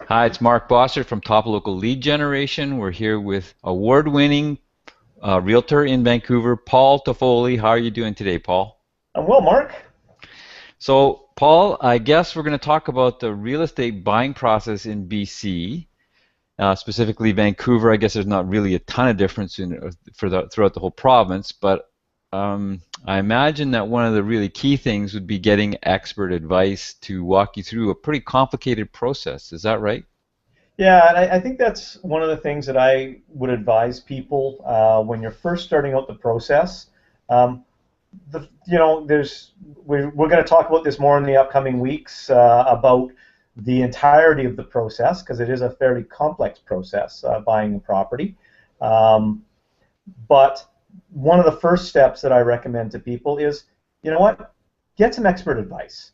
Hi, it's Mark Bossert from Top Local Lead Generation. We're here with award-winning realtor in Vancouver, Paul Toffoli. How are you doing today, Paul? I'm well, Mark. So, Paul, I guess we're going to talk about the real estate buying process in BC, specifically Vancouver. I guess there's not really a ton of difference throughout the whole province, but I imagine that one of the really key things would be getting expert advice to walk you through a pretty complicated process. Is that right? Yeah, and I think that's one of the things that I would advise people when you're first starting out the process. Um, we're going to talk about this more in the upcoming weeks about the entirety of the process because it is a fairly complex process buying a property. Um, but one of the first steps that I recommend to people is, you know what, get some expert advice.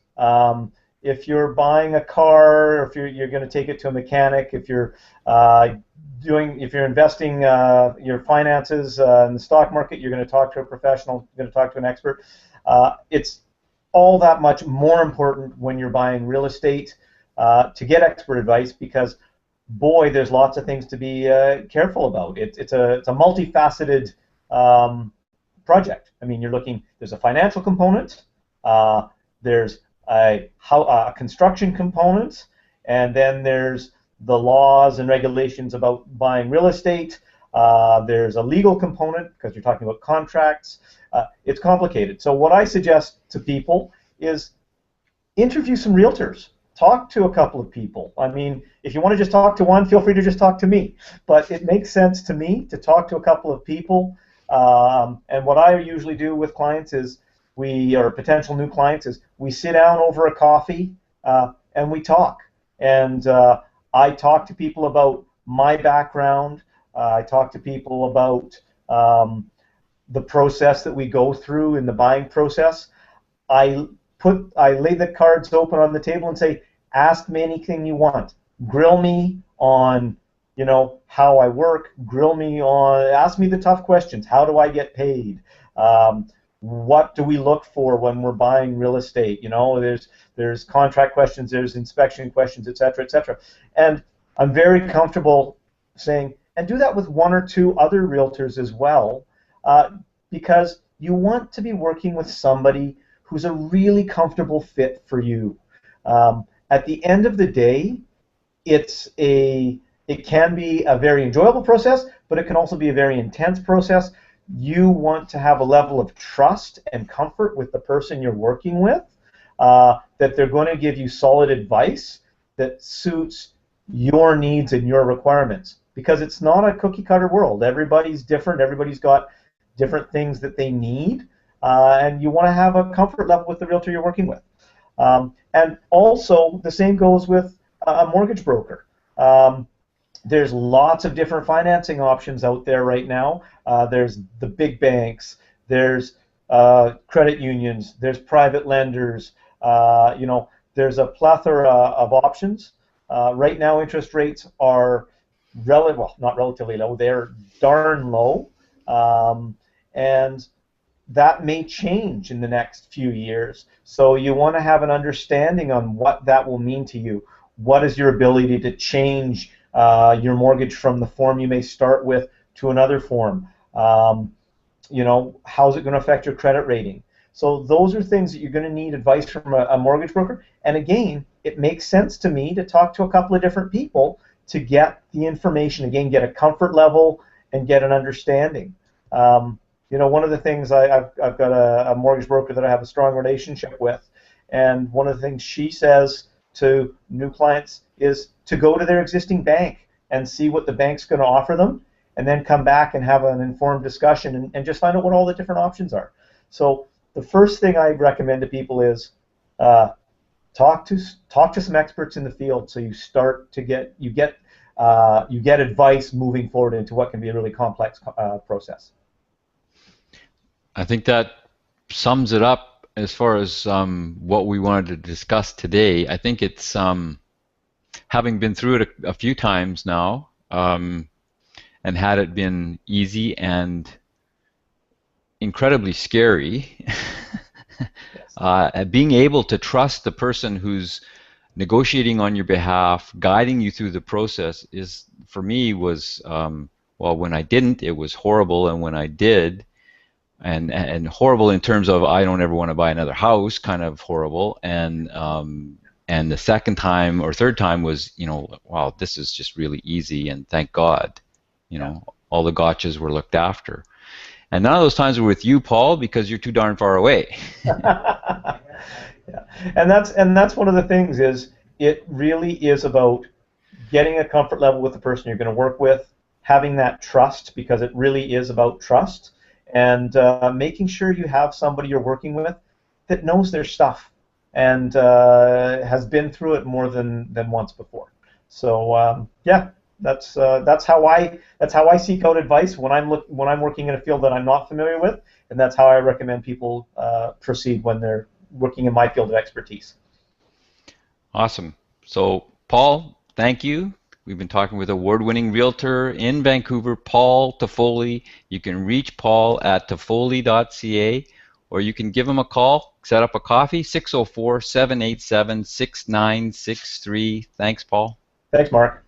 If you're buying a car, if you're going to take it to a mechanic, if you're if you're investing your finances in the stock market, you're going to talk to a professional, you're going to talk to an expert. It's all that much more important when you're buying real estate to get expert advice because, boy, there's lots of things to be careful about. It's a multifaceted um, project. I mean, there's a financial component, there's a construction component, and then there's the laws and regulations about buying real estate. There's a legal component because you're talking about contracts. It's complicated. So what I suggest to people is interview some realtors. Talk to a couple of people. I mean, if you want to just talk to one, feel free to just talk to me. But it makes sense to me to talk to a couple of people. And what I usually do with clients is or potential new clients is we sit down over a coffee and we talk. And I talk to people about my background. I talk to people about the process that we go through in the buying process. I I lay the cards open on the table and say, ask me anything you want. Grill me on, how I work. Ask me the tough questions. How do I get paid? What do we look for when we're buying real estate? There's contract questions, there's inspection questions, et cetera, et cetera. And I'm very comfortable saying, and do that with one or two other realtors as well, because you want to be working with somebody who's a really comfortable fit for you. At the end of the day, it can be a very enjoyable process, but it can also be a very intense process. You want to have a level of trust and comfort with the person you're working with, that they're going to give you solid advice that suits your needs and your requirements. Because it's not a cookie cutter world. Everybody's different. Everybody's got different things that they need, and you want to have a comfort level with the realtor you're working with. And also, the same goes with a mortgage broker. There's lots of different financing options out there right now. There's the big banks, there's credit unions, there's private lenders. There's a plethora of options. Right now, interest rates are not relatively low. They're darn low, and that may change in the next few years. So you want to have an understanding on what that will mean to you. What is your ability to change your mortgage from the form you may start with to another form? How's it going to affect your credit rating? So those are things that you're going to need advice from a mortgage broker. And again, it makes sense to me to talk to a couple of different people to get the information, again, get a comfort level and get an understanding. One of the things I've got a mortgage broker that I have a strong relationship with, and one of the things she says to new clients is to go to their existing bank and see what the bank's going to offer them, and then come back and have an informed discussion and just find out what all the different options are. So the first thing I recommend to people is talk to some experts in the field, so you get advice moving forward into what can be a really complex process. I think that sums it up as far as what we wanted to discuss today. I think it's having been through it a few times now, and had it been easy and incredibly scary, Yes. being able to trust the person who's negotiating on your behalf, guiding you through the process is, for me, was, well, when I didn't, it was horrible, and when I did, and horrible in terms of I don't ever want to buy another house, kind of horrible, and the second time or third time was, wow, this is just really easy, and thank God, Yeah. all the gotchas were looked after. And none of those times were with you, Paul, because you're too darn far away. Yeah. And that's one of the things is it really is about getting a comfort level with the person you're going to work with, having that trust because it really is about trust, and making sure you have somebody you're working with that knows their stuff and has been through it more than once before. So yeah, that's how I seek out advice when I'm working in a field that I'm not familiar with, and that's how I recommend people proceed when they're working in my field of expertise. Awesome. So, Paul, thank you. We've been talking with award-winning realtor in Vancouver, Paul Toffoli. You can reach Paul at toffoli.ca, or you can give him a call, set up a coffee, 604-787-6963. Thanks, Paul. Thanks, Mark.